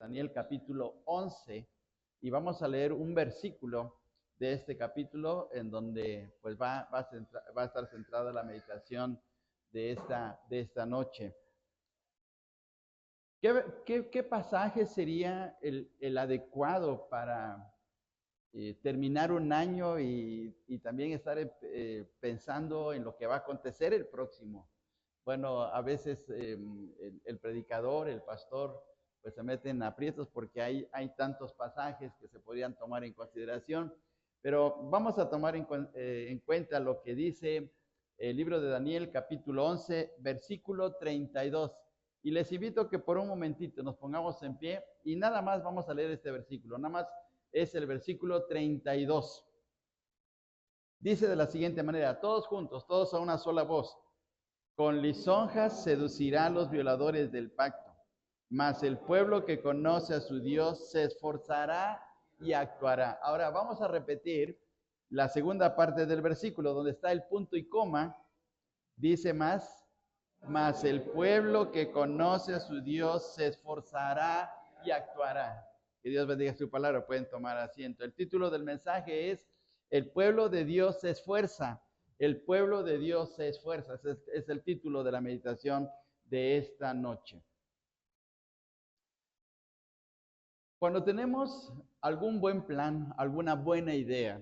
Daniel capítulo 11 y vamos a leer un versículo de este capítulo en donde pues va a estar centrada la meditación de esta noche. ¿Qué pasaje sería el adecuado para terminar un año y también estar pensando en lo que va a acontecer el próximo? Bueno, a veces el predicador, el pastor, pues se meten en aprietos porque hay tantos pasajes que se podrían tomar en consideración, pero vamos a tomar en cuenta lo que dice el libro de Daniel, capítulo 11, versículo 32. Y les invito que por un momentito nos pongamos en pie y nada más vamos a leer este versículo, nada más es el versículo 32. Dice de la siguiente manera, todos juntos, todos a una sola voz. Con lisonjas seducirá a los violadores del pacto, mas el pueblo que conoce a su Dios se esforzará y actuará. Ahora vamos a repetir la segunda parte del versículo, donde está el punto y coma. Dice mas el pueblo que conoce a su Dios se esforzará y actuará. Que Dios bendiga su palabra, pueden tomar asiento. El título del mensaje es El pueblo de Dios se esfuerza. El pueblo de Dios se esfuerza. Ese es el título de la meditación de esta noche. Cuando tenemos algún buen plan, alguna buena idea,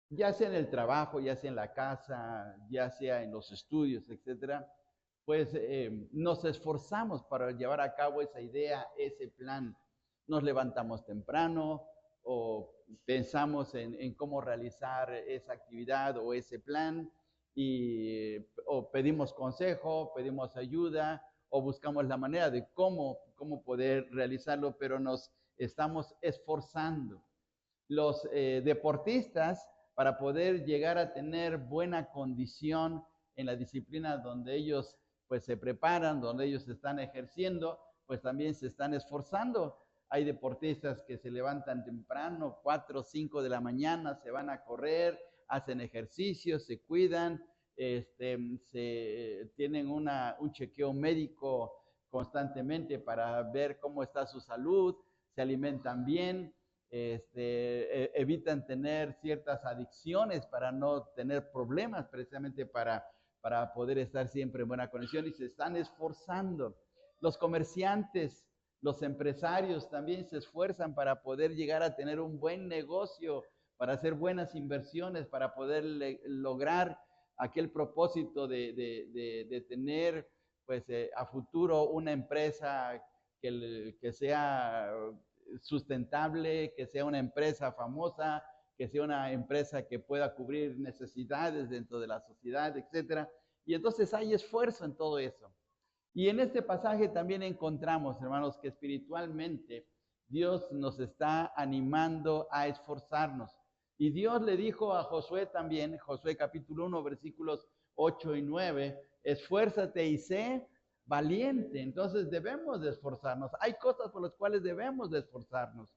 ya sea en el trabajo, ya sea en la casa, ya sea en los estudios, etcétera, pues nos esforzamos para llevar a cabo esa idea, ese plan. Nos levantamos temprano o pensamos en cómo realizar esa actividad o ese plan o pedimos consejo, pedimos ayuda o buscamos la manera de cómo poder realizarlo, pero nos estamos esforzando. Los deportistas, para poder llegar a tener buena condición en la disciplina donde ellos pues se preparan, donde ellos están ejerciendo, pues también se están esforzando. Hay deportistas que se levantan temprano, 4 o 5 de la mañana, se van a correr, hacen ejercicio, se cuidan, tienen un chequeo médico constantemente para ver cómo está su salud, se alimentan bien, evitan tener ciertas adicciones para no tener problemas, precisamente para poder estar siempre en buena condición y se están esforzando. Los comerciantes, los empresarios también se esfuerzan para poder llegar a tener un buen negocio, para hacer buenas inversiones, para poder lograr aquel propósito de tener pues a futuro una empresa que sea sustentable, que sea una empresa famosa, que sea una empresa que pueda cubrir necesidades dentro de la sociedad, etcétera. Y entonces hay esfuerzo en todo eso. Y en este pasaje también encontramos, hermanos, que espiritualmente Dios nos está animando a esforzarnos. Y Dios le dijo a Josué también, Josué capítulo 1, versículos 8 y 9, esfuérzate y sé valiente. Entonces debemos de esforzarnos. Hay cosas por las cuales debemos de esforzarnos.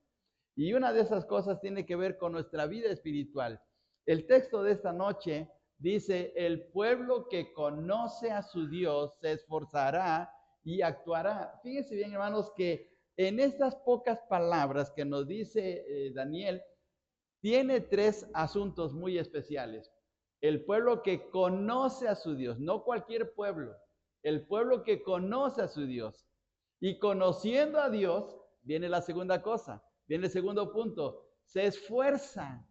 Y una de esas cosas tiene que ver con nuestra vida espiritual. El texto de esta noche dice, el pueblo que conoce a su Dios se esforzará y actuará. Fíjense bien, hermanos, que en estas pocas palabras que nos dice Daniel, tiene 3 asuntos muy especiales. El pueblo que conoce a su Dios, no cualquier pueblo, el pueblo que conoce a su Dios. Y conociendo a Dios, viene la segunda cosa, viene el segundo punto, se esfuerza.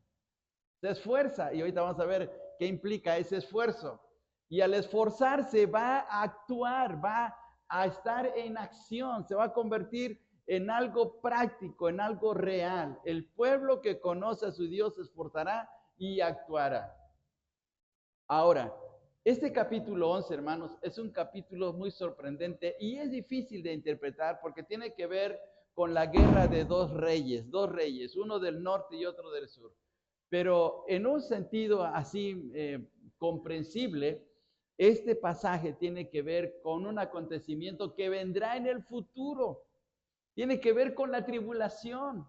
Se esfuerza, y ahorita vamos a ver qué implica ese esfuerzo. Y al esforzarse va a actuar, va a estar en acción, se va a convertir en algo práctico, en algo real. El pueblo que conoce a su Dios se esforzará y actuará. Ahora, este capítulo 11, hermanos, es un capítulo muy sorprendente y es difícil de interpretar porque tiene que ver con la guerra de dos reyes, uno del norte y otro del sur. Pero en un sentido así comprensible, este pasaje tiene que ver con un acontecimiento que vendrá en el futuro. Tiene que ver con la tribulación.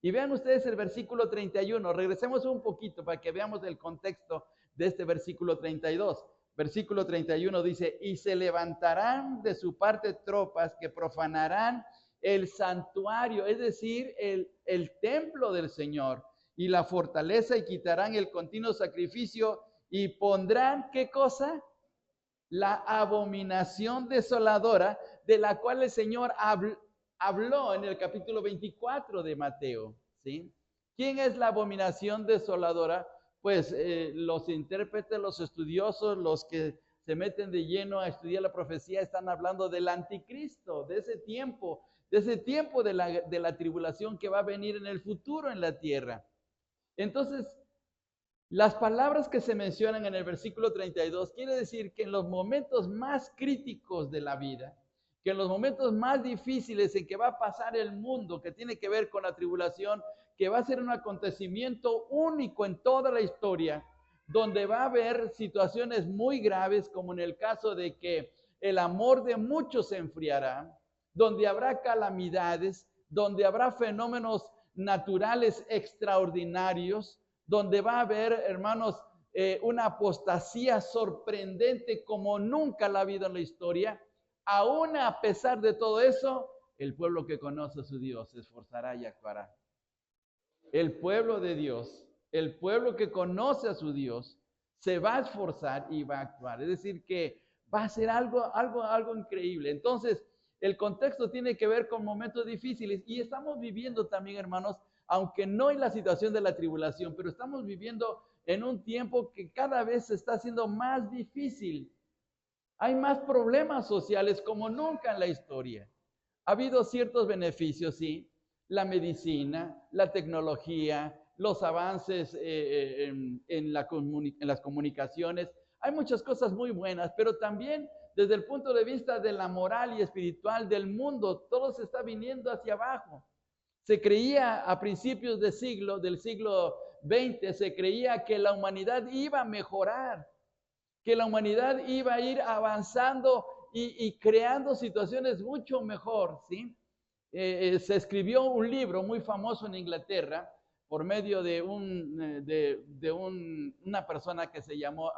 Y vean ustedes el versículo 31. Regresemos un poquito para que veamos el contexto de este versículo 32. Versículo 31 dice, y se levantarán de su parte tropas que profanarán el santuario, es decir, el templo del Señor, y la fortaleza, y quitarán el continuo sacrificio, y pondrán, ¿qué cosa? La abominación desoladora, de la cual el Señor habló en el capítulo 24 de Mateo, ¿sí? ¿Quién es la abominación desoladora? Pues los intérpretes, los estudiosos, los que se meten de lleno a estudiar la profecía, están hablando del anticristo, de ese tiempo de la tribulación que va a venir en el futuro en la tierra. Entonces, las palabras que se mencionan en el versículo 32 quiere decir que en los momentos más críticos de la vida, que en los momentos más difíciles en que va a pasar el mundo, que tiene que ver con la tribulación, que va a ser un acontecimiento único en toda la historia, donde va a haber situaciones muy graves, como en el caso de que el amor de muchos se enfriará, donde habrá calamidades, donde habrá fenómenos naturales extraordinarios, donde va a haber, hermanos, una apostasía sorprendente como nunca la ha habido en la historia. Aún a pesar de todo eso, el pueblo que conoce a su Dios se esforzará y actuará. El pueblo de Dios, el pueblo que conoce a su Dios, se va a esforzar y va a actuar. Es decir, que va a ser algo increíble. Entonces, el contexto tiene que ver con momentos difíciles y estamos viviendo también, hermanos, aunque no en la situación de la tribulación, pero estamos viviendo en un tiempo que cada vez se está haciendo más difícil. Hay más problemas sociales como nunca en la historia. Ha habido ciertos beneficios, sí, la medicina, la tecnología, los avances en las comunicaciones. Hay muchas cosas muy buenas, pero también desde el punto de vista de la moral y espiritual del mundo, todo se está viniendo hacia abajo. Se creía a principios del siglo XX, se creía que la humanidad iba a mejorar, que la humanidad iba a ir avanzando y creando situaciones mucho mejor, ¿sí? Se escribió un libro muy famoso en Inglaterra por medio de una persona que se llamó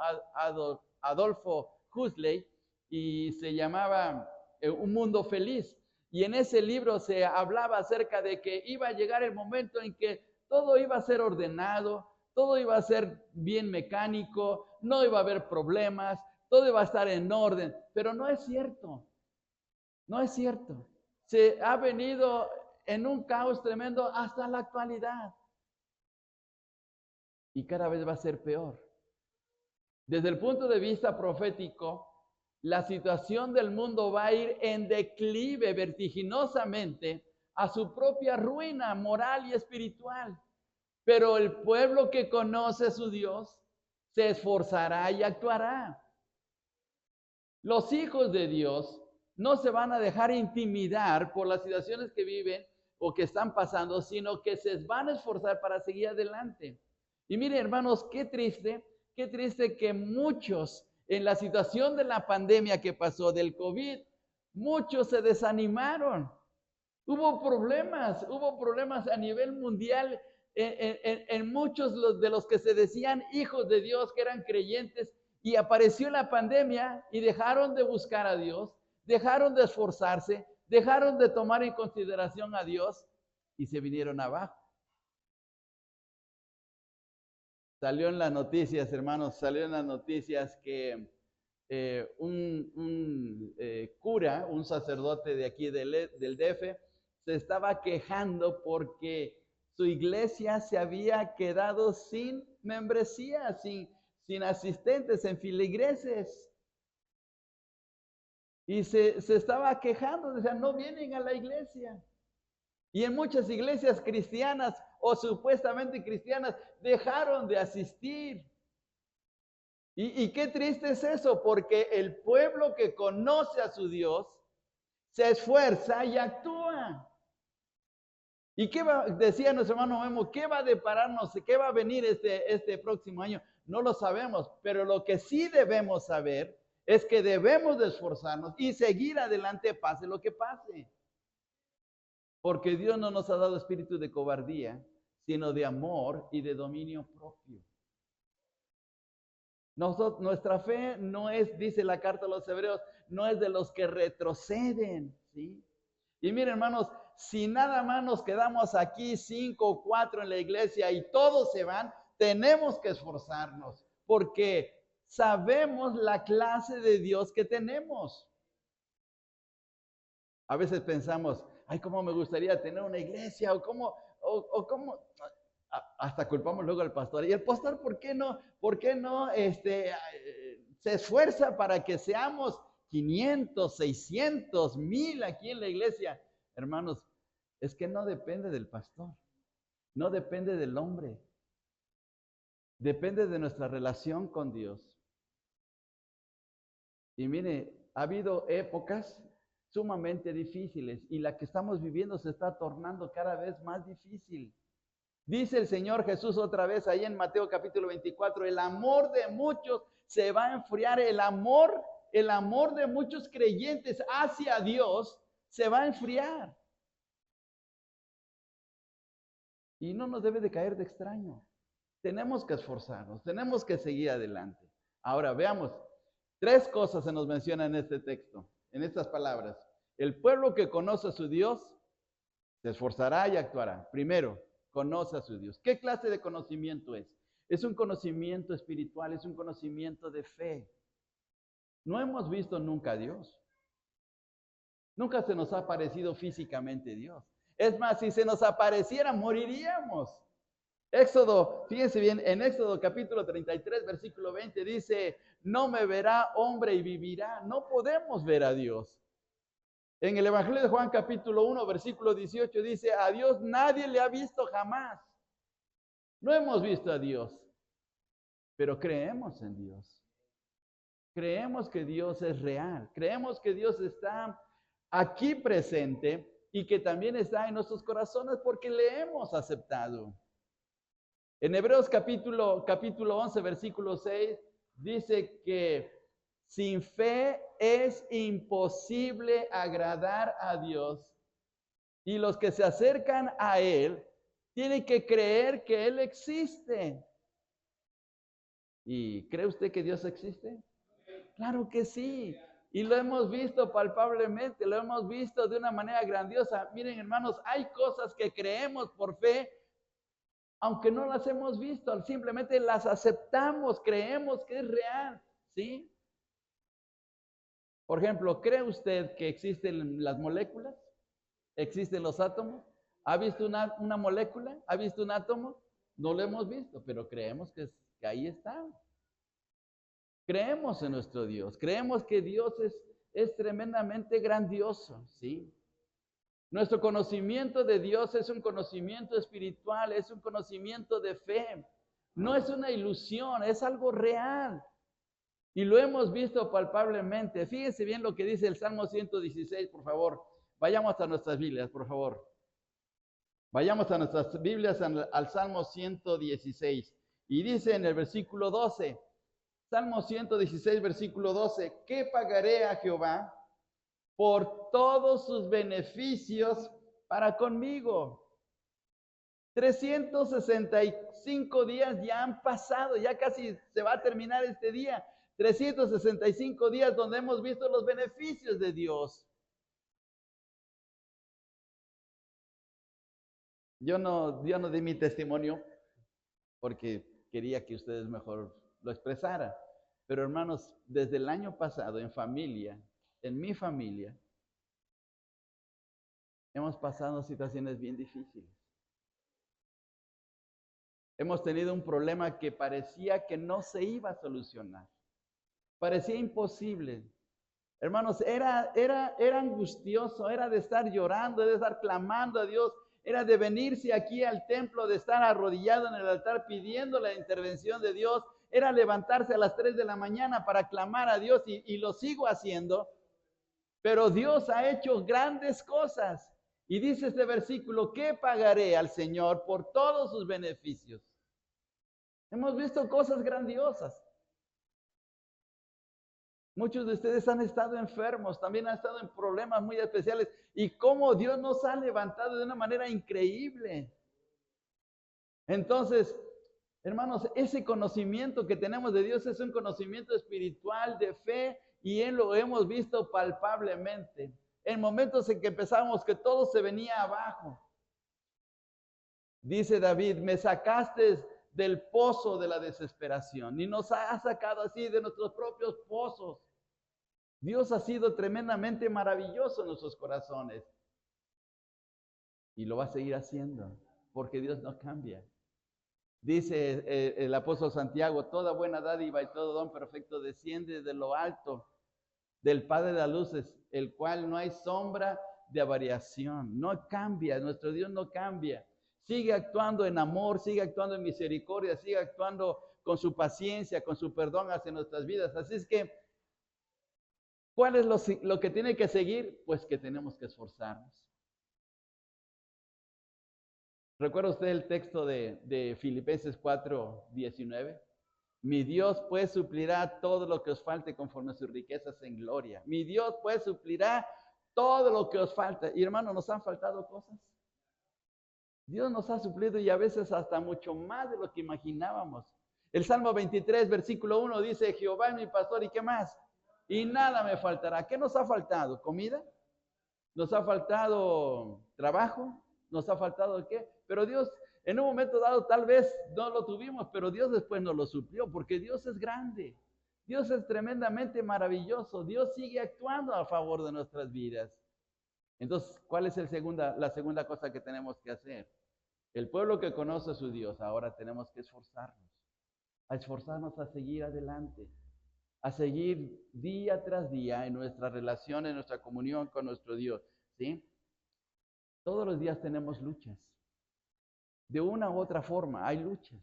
Adolfo Huxley y se llamaba Un Mundo Feliz. Y en ese libro se hablaba acerca de que iba a llegar el momento en que todo iba a ser ordenado, todo iba a ser bien mecánico, no iba a haber problemas, todo iba a estar en orden, pero no es cierto, no es cierto. Se ha venido en un caos tremendo hasta la actualidad y cada vez va a ser peor. Desde el punto de vista profético, la situación del mundo va a ir en declive vertiginosamente a su propia ruina moral y espiritual. Pero el pueblo que conoce a su Dios se esforzará y actuará. Los hijos de Dios no se van a dejar intimidar por las situaciones que viven o que están pasando, sino que se van a esforzar para seguir adelante. Y miren, hermanos, qué triste que muchos en la situación de la pandemia que pasó del COVID, muchos se desanimaron. Hubo problemas a nivel mundial en muchos de los que se decían hijos de Dios, que eran creyentes, y apareció la pandemia y dejaron de buscar a Dios, dejaron de esforzarse, dejaron de tomar en consideración a Dios y se vinieron abajo. Salió en las noticias, hermanos, salió en las noticias que un cura, un sacerdote de aquí del DF, se estaba quejando porque su iglesia se había quedado sin membresía, sin asistentes, en filigreses. Y se estaba quejando, decía, no vienen a la iglesia. Y en muchas iglesias cristianas o supuestamente cristianas dejaron de asistir. Y qué triste es eso, porque el pueblo que conoce a su Dios se esfuerza y actúa. ¿Y qué decía nuestro hermano Memo? ¿Qué va a depararnos? ¿Qué va a venir este próximo año? No lo sabemos, pero lo que sí debemos saber es que debemos de esforzarnos y seguir adelante, pase lo que pase. Porque Dios no nos ha dado espíritu de cobardía, sino de amor y de dominio propio. Nuestra fe no es, dice la carta a los hebreos, no es de los que retroceden, ¿sí? Y miren, hermanos, si nada más nos quedamos aquí 5 o 4 en la iglesia y todos se van, tenemos que esforzarnos porque sabemos la clase de Dios que tenemos. A veces pensamos, ay, cómo me gustaría tener una iglesia, o cómo, hasta culpamos luego al pastor. Y el pastor, ¿por qué no se esfuerza para que seamos 500, 600, 1000 aquí en la iglesia? Hermanos, es que no depende del pastor, no depende del hombre, depende de nuestra relación con Dios. Y mire, ha habido épocas sumamente difíciles y la que estamos viviendo se está tornando cada vez más difícil. Dice el Señor Jesús otra vez ahí en Mateo capítulo 24, el amor de muchos se va a enfriar, el amor de muchos creyentes hacia Dios se va a enfriar. Y no nos debe de caer de extraño. Tenemos que esforzarnos, tenemos que seguir adelante. Ahora veamos, 3 cosas se nos mencionan en este texto, en estas palabras. El pueblo que conoce a su Dios se esforzará y actuará. Primero, conoce a su Dios. ¿Qué clase de conocimiento es? Es un conocimiento espiritual, es un conocimiento de fe. No hemos visto nunca a Dios. Nunca se nos ha aparecido físicamente Dios. Es más, si se nos apareciera, moriríamos. Éxodo, fíjense bien, en Éxodo capítulo 33, versículo 20 dice, no me verá hombre y vivirá. No podemos ver a Dios. En el Evangelio de Juan capítulo 1, versículo 18 dice, a Dios nadie le ha visto jamás. No hemos visto a Dios, pero creemos en Dios. Creemos que Dios es real. Creemos que Dios está aquí presente y que también está en nuestros corazones porque le hemos aceptado. En Hebreos capítulo 11, versículo 6, dice que sin fe es imposible agradar a Dios. Y los que se acercan a Él tienen que creer que Él existe. ¿Y cree usted que Dios existe? Claro que sí. Y lo hemos visto palpablemente, lo hemos visto de una manera grandiosa. Miren, hermanos, hay cosas que creemos por fe, aunque no las hemos visto, simplemente las aceptamos, creemos que es real, ¿sí? Por ejemplo, ¿cree usted que existen las moléculas? ¿Existen los átomos? ¿Ha visto una molécula? ¿Ha visto un átomo? No lo hemos visto, pero creemos que ahí está. Creemos en nuestro Dios, creemos que Dios es tremendamente grandioso, ¿sí? Nuestro conocimiento de Dios es un conocimiento espiritual, es un conocimiento de fe. No es una ilusión, es algo real. Y lo hemos visto palpablemente. Fíjense bien lo que dice el Salmo 116, por favor. Vayamos a nuestras Biblias, por favor. Vayamos a nuestras Biblias al Salmo 116. Y dice en el versículo 12, Salmo 116, versículo 12, ¿qué pagaré a Jehová por todos sus beneficios para conmigo? 365 días ya han pasado, ya casi se va a terminar este día. 365 días donde hemos visto los beneficios de Dios. Yo no di mi testimonio porque quería que ustedes mejor lo expresaran. Pero hermanos, desde el año pasado en mi familia, hemos pasado situaciones bien difíciles. Hemos tenido un problema que parecía que no se iba a solucionar. Parecía imposible. Hermanos, era angustioso, era de estar llorando, de estar clamando a Dios, era de venirse aquí al templo, de estar arrodillado en el altar pidiendo la intervención de Dios, era levantarse a las 3 de la mañana para clamar a Dios y lo sigo haciendo. Pero Dios ha hecho grandes cosas. Y dice este versículo, ¿qué pagaré al Señor por todos sus beneficios? Hemos visto cosas grandiosas. Muchos de ustedes han estado enfermos, también han estado en problemas muy especiales. Y cómo Dios nos ha levantado de una manera increíble. Entonces, hermanos, ese conocimiento que tenemos de Dios es un conocimiento espiritual, de fe, y lo hemos visto palpablemente. en momentos en que pensábamos que todo se venía abajo. Dice David, me sacaste del pozo de la desesperación y nos has sacado así de nuestros propios pozos. Dios ha sido tremendamente maravilloso en nuestros corazones y lo va a seguir haciendo porque Dios no cambia. Dice el apóstol Santiago, toda buena dádiva y todo don perfecto desciende de lo alto, del Padre de las luces, el cual no hay sombra de variación, no cambia, nuestro Dios no cambia. Sigue actuando en amor, sigue actuando en misericordia, sigue actuando con su paciencia, con su perdón hacia nuestras vidas. Así es que, ¿cuál es lo que tiene que seguir? Pues que tenemos que esforzarnos. ¿Recuerda usted el texto de Filipenses 4:19? Mi Dios pues suplirá todo lo que os falte conforme a sus riquezas en gloria. Mi Dios pues suplirá todo lo que os falta. Y hermano, ¿nos han faltado cosas? Dios nos ha suplido y a veces hasta mucho más de lo que imaginábamos. El Salmo 23, versículo 1 dice, Jehová es mi pastor, ¿y qué más? Y nada me faltará. ¿Qué nos ha faltado? ¿Comida? ¿Nos ha faltado trabajo? ¿Nos ha faltado qué? Pero Dios, en un momento dado, tal vez no lo tuvimos, pero Dios después nos lo suplió, porque Dios es grande. Dios es tremendamente maravilloso. Dios sigue actuando a favor de nuestras vidas. Entonces, ¿cuál es la segunda cosa que tenemos que hacer? El pueblo que conoce a su Dios, ahora tenemos que esforzarnos a seguir adelante, a seguir día tras día en nuestra relación, en nuestra comunión con nuestro Dios, ¿sí? Todos los días tenemos luchas. De una u otra forma, hay luchas.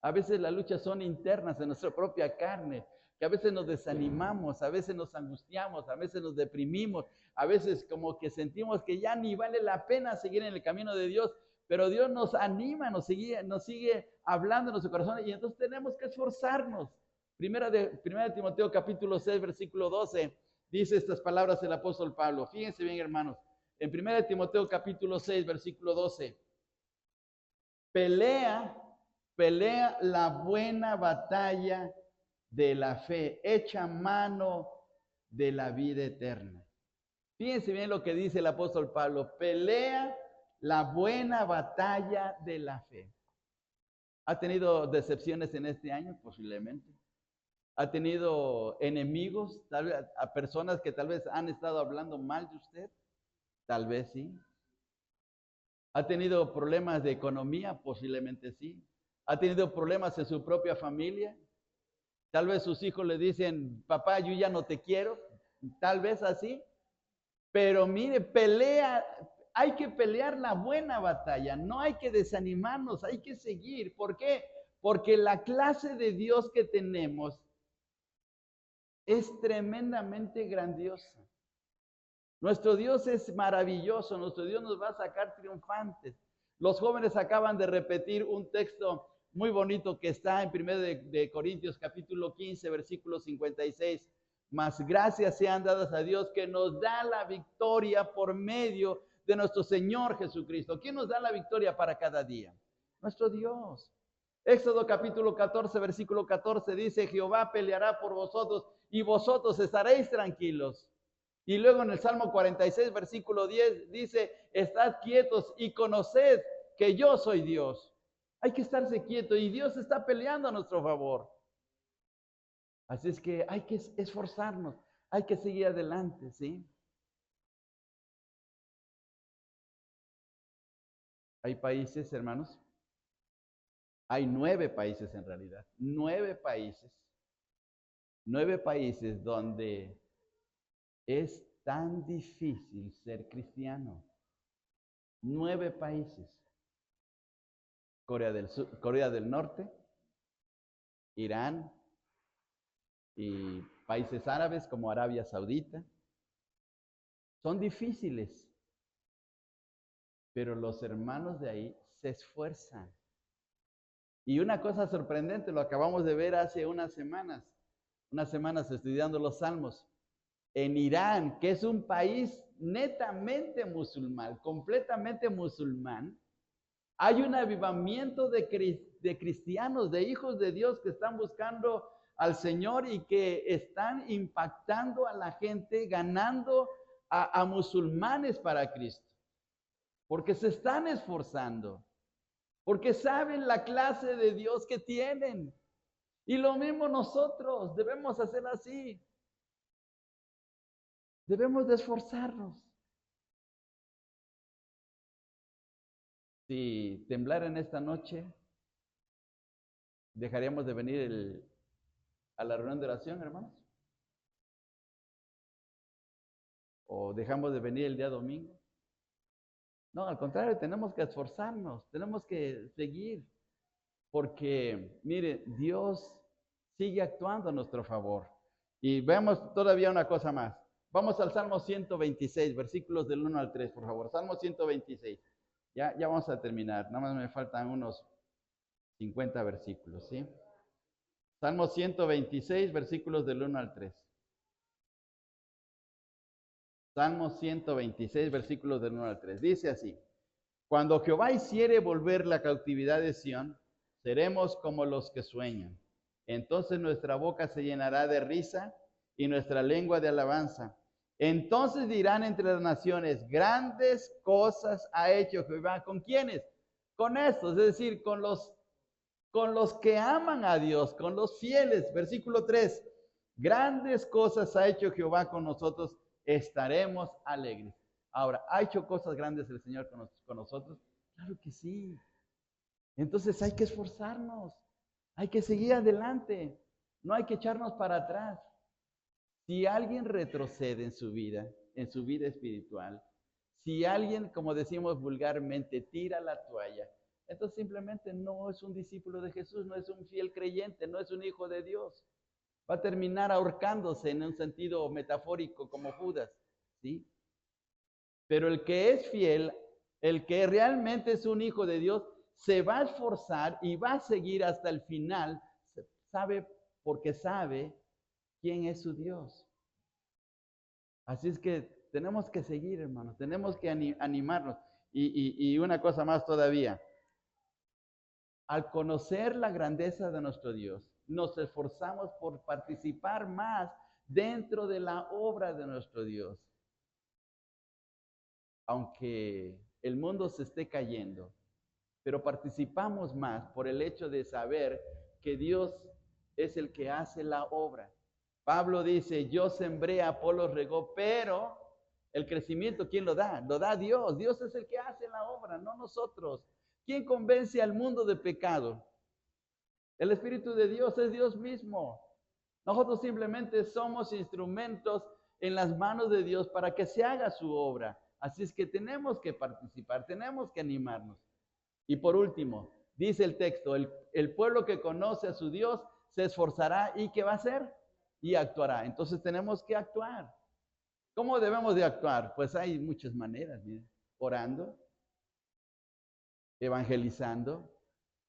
A veces las luchas son internas en nuestra propia carne, que a veces nos desanimamos, a veces nos angustiamos, a veces nos deprimimos, a veces como que sentimos que ya ni vale la pena seguir en el camino de Dios, pero Dios nos anima, nos sigue hablando en nuestro corazón y entonces tenemos que esforzarnos. Primera de Timoteo capítulo 6, versículo 12, dice estas palabras el apóstol Pablo. Fíjense bien, hermanos. En 1 Timoteo capítulo 6, versículo 12. Pelea la buena batalla de la fe, echa mano de la vida eterna. Fíjense bien lo que dice el apóstol Pablo, pelea la buena batalla de la fe. ¿Ha tenido decepciones en este año? Posiblemente. ¿Ha tenido enemigos? Tal vez, a personas que tal vez han estado hablando mal de usted. Tal vez sí. ¿Ha tenido problemas de economía? Posiblemente sí. ¿Ha tenido problemas en su propia familia? Tal vez sus hijos le dicen, papá, yo ya no te quiero. Tal vez así. Pero mire, hay que pelear la buena batalla. No hay que desanimarnos, hay que seguir. ¿Por qué? Porque la clase de Dios que tenemos es tremendamente grandiosa. Nuestro Dios es maravilloso, nuestro Dios nos va a sacar triunfantes. Los jóvenes acaban de repetir un texto muy bonito que está en 1 de Corintios capítulo 15, versículo 56. Mas gracias sean dadas a Dios que nos da la victoria por medio de nuestro Señor Jesucristo. ¿Quién nos da la victoria para cada día? Nuestro Dios. Éxodo capítulo 14, versículo 14 dice, Jehová peleará por vosotros y vosotros estaréis tranquilos. Y luego en el Salmo 46, versículo 10, dice, estad quietos y conoced que yo soy Dios. Hay que estarse quieto y Dios está peleando a nuestro favor. Así es que hay que esforzarnos, hay que seguir adelante, ¿sí? Hay países, hermanos, hay 9 países en realidad, 9 países donde es tan difícil ser cristiano. 9 países. Corea del Norte, Irán y países árabes como Arabia Saudita. Son difíciles, pero los hermanos de ahí se esfuerzan. Y una cosa sorprendente, lo acabamos de ver hace unas semanas estudiando los Salmos. En Irán, que es un país netamente musulmán, completamente musulmán, hay un avivamiento de cristianos, de hijos de Dios que están buscando al Señor y que están impactando a la gente, ganando a musulmanes para Cristo, porque se están esforzando, porque saben la clase de Dios que tienen. Y lo mismo nosotros debemos hacer así. Debemos de esforzarnos. Si temblara en esta noche, ¿dejaríamos de venir a la reunión de oración, hermanos? ¿O dejamos de venir el día domingo? No, al contrario, tenemos que esforzarnos, tenemos que seguir, porque, mire, Dios sigue actuando a nuestro favor. Y veamos todavía una cosa más. Vamos al Salmo 126, versículos del 1 al 3, por favor. Salmo 126. Ya vamos a terminar. Nada más me faltan unos 50 versículos, ¿sí? Salmo 126, versículos del 1 al 3. Salmo 126, versículos del 1 al 3. Dice así: Cuando Jehová hiciere volver la cautividad de Sión, seremos como los que sueñan. Entonces nuestra boca se llenará de risa y nuestra lengua de alabanza. Entonces dirán entre las naciones, grandes cosas ha hecho Jehová. ¿Con quiénes? Con estos, es decir, con los que aman a Dios, con los fieles. Versículo 3. Grandes cosas ha hecho Jehová con nosotros, estaremos alegres. Ahora, ¿ha hecho cosas grandes el Señor con nosotros? Claro que sí. Entonces hay que esforzarnos, hay que seguir adelante, no hay que echarnos para atrás. Si alguien retrocede en su vida espiritual, si alguien, como decimos vulgarmente, tira la toalla, entonces simplemente no es un discípulo de Jesús, no es un fiel creyente, no es un hijo de Dios. Va a terminar ahorcándose en un sentido metafórico como Judas, ¿sí? Pero el que es fiel, el que realmente es un hijo de Dios, se va a esforzar y va a seguir hasta el final, sabe, porque sabe quién es su Dios. Así es que tenemos que seguir, hermanos, tenemos que animarnos. Y una cosa más todavía, al conocer la grandeza de nuestro Dios, nos esforzamos por participar más dentro de la obra de nuestro Dios. Aunque el mundo se esté cayendo, pero participamos más por el hecho de saber que Dios es el que hace la obra. Pablo dice, yo sembré, Apolo regó, pero el crecimiento, ¿quién lo da? Lo da Dios. Dios es el que hace la obra, no nosotros. ¿Quién convence al mundo de pecado? El Espíritu de Dios es Dios mismo. Nosotros simplemente somos instrumentos en las manos de Dios para que se haga su obra. Así es que tenemos que participar, tenemos que animarnos. Y por último, dice el texto, el pueblo que conoce a su Dios se esforzará y ¿qué va a hacer? Y actuará. Entonces tenemos que actuar. ¿Cómo debemos de actuar? Pues hay muchas maneras, miren. Orando, evangelizando,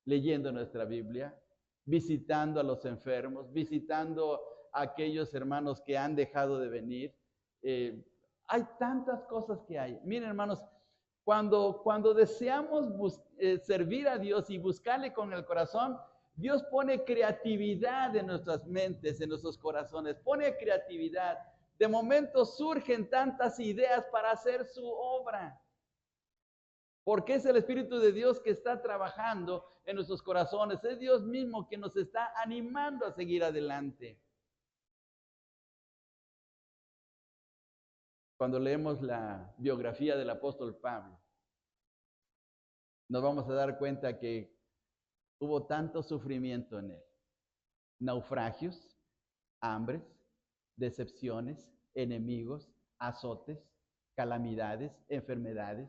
leyendo nuestra Biblia, visitando a los enfermos, visitando a aquellos hermanos que han dejado de venir. Hay tantas cosas que hay. Miren, hermanos, cuando deseamos servir a Dios y buscarle con el corazón, Dios pone creatividad en nuestras mentes, en nuestros corazones, pone creatividad. De momento surgen tantas ideas para hacer su obra. Porque es el Espíritu de Dios que está trabajando en nuestros corazones. Es Dios mismo que nos está animando a seguir adelante. Cuando leemos la biografía del apóstol Pablo, nos vamos a dar cuenta que hubo tanto sufrimiento en él. Naufragios, hambres, decepciones, enemigos, azotes, calamidades, enfermedades.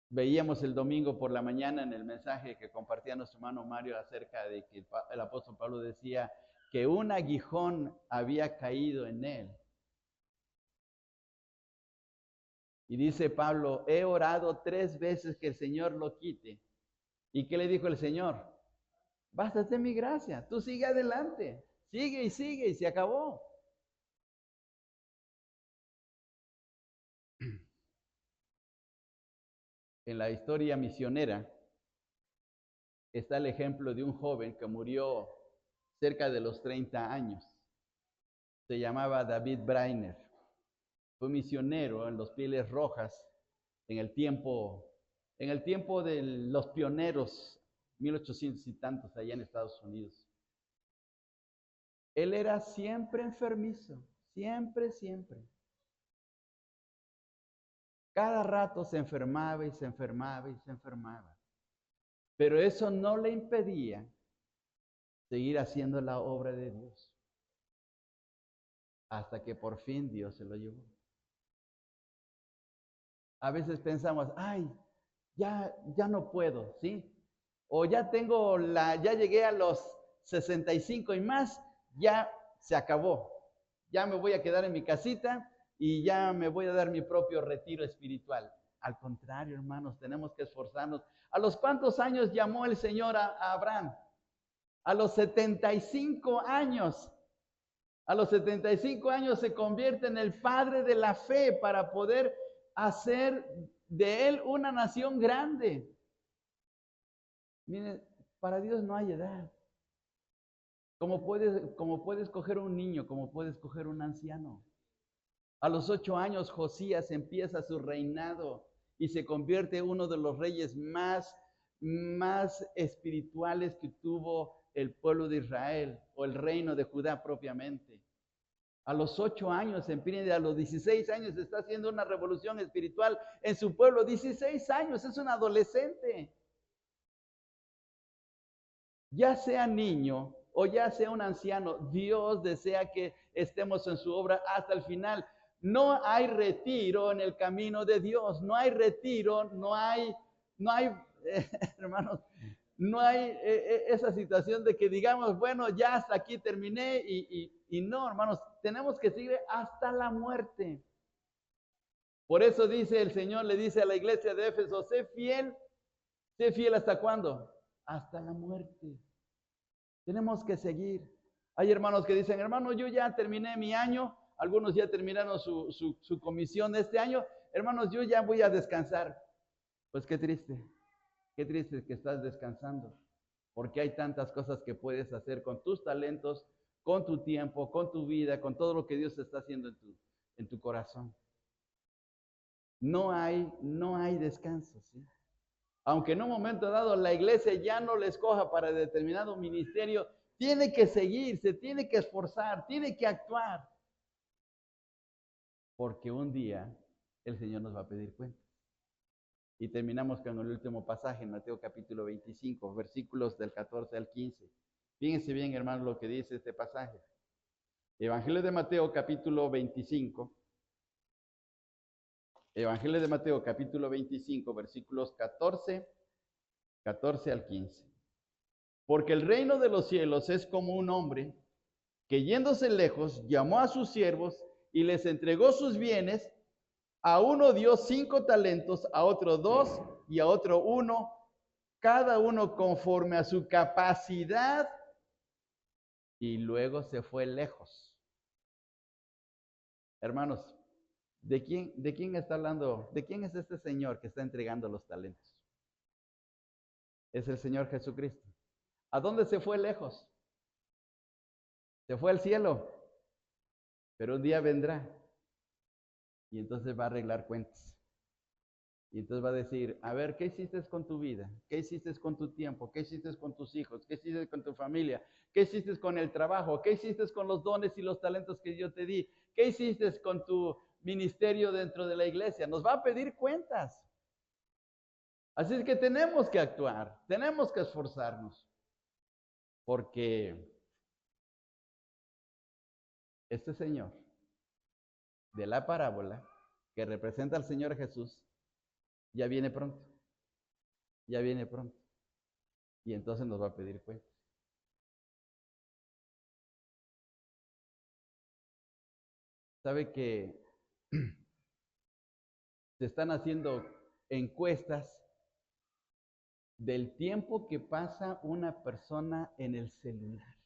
Veíamos el domingo por la mañana en el mensaje que compartía nuestro hermano Mario acerca de que el apóstol Pablo decía que un aguijón había caído en él. Y dice Pablo, he orado 3 veces que el Señor lo quite. ¿Y qué le dijo el Señor? Bástate mi gracia, tú sigue adelante, sigue y se acabó. En la historia misionera está el ejemplo de un joven que murió cerca de los 30 años. Se llamaba David Brainer. fue misionero en los Pieles Rojas en el tiempo de los pioneros, 1800 y tantos, allá en Estados Unidos. Él era siempre enfermizo, siempre, siempre. Cada rato se enfermaba y se enfermaba y se enfermaba. Pero eso no le impedía seguir haciendo la obra de Dios. Hasta que por fin Dios se lo llevó. A veces pensamos, ay, ya no puedo, ¿sí? O ya llegué a los 65 y más, ya se acabó. Ya me voy a quedar en mi casita y ya me voy a dar mi propio retiro espiritual. Al contrario, hermanos, tenemos que esforzarnos. ¿A los cuántos años llamó el Señor a Abraham? A los 75 años. A los 75 años se convierte en el padre de la fe para poder hacer de él una nación grande. Miren, para Dios no hay edad. Como puedes coger un niño, como puedes coger un anciano. A los 8 años Josías empieza su reinado y se convierte en uno de los reyes más espirituales que tuvo el pueblo de Israel o el reino de Judá propiamente. A los 8 años, a los 16 años está haciendo una revolución espiritual en su pueblo. 16 años, es un adolescente. Ya sea niño o ya sea un anciano, Dios desea que estemos en su obra hasta el final. No hay retiro en el camino de Dios, no hay retiro, no hay hermanos, no hay esa situación de que digamos, bueno, ya hasta aquí terminé y no, hermanos, tenemos que seguir hasta la muerte. Por eso dice el Señor, le dice a la iglesia de Éfeso, sé fiel ¿hasta cuándo? Hasta la muerte. Tenemos que seguir. Hay hermanos que dicen, hermano, yo ya terminé mi año, algunos ya terminaron su comisión de este año, hermanos, yo ya voy a descansar. Pues qué triste que estás descansando, porque hay tantas cosas que puedes hacer con tus talentos, con tu tiempo, con tu vida, con todo lo que Dios está haciendo en tu corazón. No hay descanso, ¿sí? Aunque en un momento dado la iglesia ya no le escoja para determinado ministerio, tiene que seguir, se tiene que esforzar, tiene que actuar. Porque un día el Señor nos va a pedir cuentas. Y terminamos con el último pasaje en Mateo capítulo 25, versículos del 14 al 15. Fíjense bien, hermanos, lo que dice este pasaje. Evangelio de Mateo capítulo 25. Evangelio de Mateo capítulo 25, versículos 14 al 15. Porque el reino de los cielos es como un hombre que yéndose lejos llamó a sus siervos y les entregó sus bienes. A uno dio 5 talentos, a otro 2 y a otro 1, cada uno conforme a su capacidad, y luego se fue lejos. Hermanos, ¿de quién está hablando? ¿De quién es este Señor que está entregando los talentos? Es el Señor Jesucristo. ¿A dónde se fue lejos? Se fue al cielo, pero un día vendrá y entonces va a arreglar cuentas. Y entonces va a decir, a ver, ¿qué hiciste con tu vida? ¿Qué hiciste con tu tiempo? ¿Qué hiciste con tus hijos? ¿Qué hiciste con tu familia? ¿Qué hiciste con el trabajo? ¿Qué hiciste con los dones y los talentos que yo te di? ¿Qué hiciste con tu ministerio dentro de la iglesia? Nos va a pedir cuentas. Así es que tenemos que actuar, tenemos que esforzarnos, porque este Señor de la parábola, que representa al Señor Jesús, ya viene pronto. Ya viene pronto. Y entonces nos va a pedir cuentas. ¿Sabe que se están haciendo encuestas del tiempo que pasa una persona en el celular?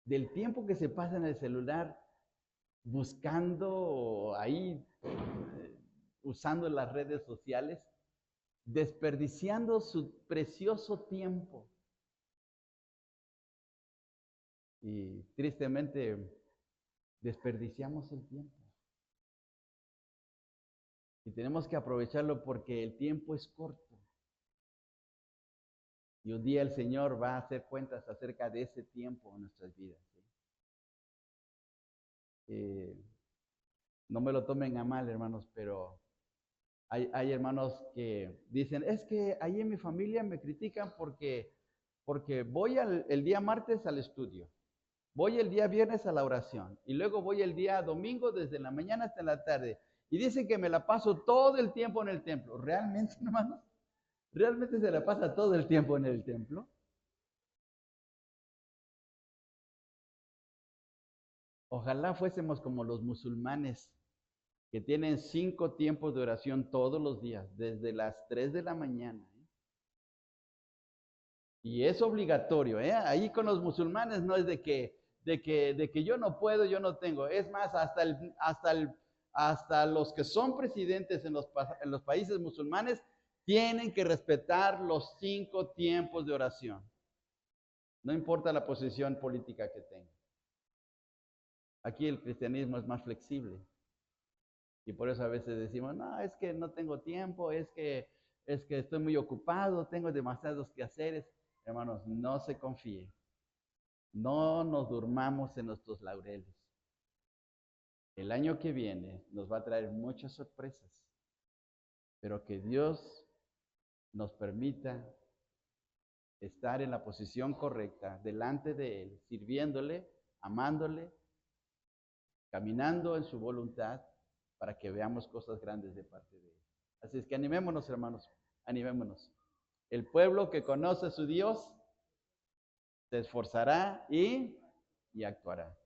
Del tiempo que se pasa en el celular buscando ahí, usando las redes sociales, desperdiciando su precioso tiempo. Y tristemente desperdiciamos el tiempo. Y tenemos que aprovecharlo porque el tiempo es corto. Y un día el Señor va a hacer cuentas acerca de ese tiempo en nuestras vidas. ¿Sí? No me lo tomen a mal, hermanos, pero hay hermanos que dicen, es que ahí en mi familia me critican porque voy el día martes al estudio, voy el día viernes a la oración y luego voy el día domingo desde la mañana hasta la tarde. Y dicen que me la paso todo el tiempo en el templo. ¿Realmente, hermanos? ¿Realmente se la pasa todo el tiempo en el templo? Ojalá fuésemos como los musulmanes que tienen 5 tiempos de oración todos los días, desde las 3 de la mañana. Y es obligatorio, ¿eh? Ahí con los musulmanes no es de que yo no puedo, yo no tengo. Es más, hasta los que son presidentes en los países musulmanes tienen que respetar los 5 tiempos de oración. No importa la posición política que tenga. Aquí el cristianismo es más flexible. Y por eso a veces decimos, no, es que no tengo tiempo, es que estoy muy ocupado, tengo demasiados quehaceres. Hermanos, no se confíe. No nos durmamos en nuestros laureles. El año que viene nos va a traer muchas sorpresas, pero que Dios nos permita estar en la posición correcta, delante de Él, sirviéndole, amándole, caminando en su voluntad, para que veamos cosas grandes de parte de Él. Así es que animémonos, hermanos, animémonos. El pueblo que conoce a su Dios se esforzará y actuará.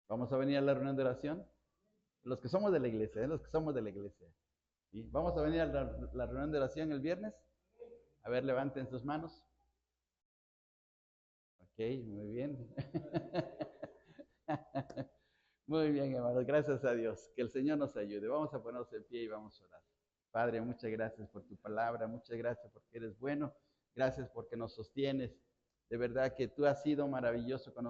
Vamos a venir a la reunión de oración. Los que somos de la iglesia, los que somos de la iglesia. ¿Sí? Vamos a venir a la reunión de oración el viernes. A ver, levanten sus manos. Ok, muy bien. Muy bien, hermanos. Gracias a Dios. Que el Señor nos ayude. Vamos a ponernos en pie y vamos a orar. Padre, muchas gracias por tu palabra. Muchas gracias porque eres bueno. Gracias porque nos sostienes. De verdad que tú has sido maravilloso con nosotros.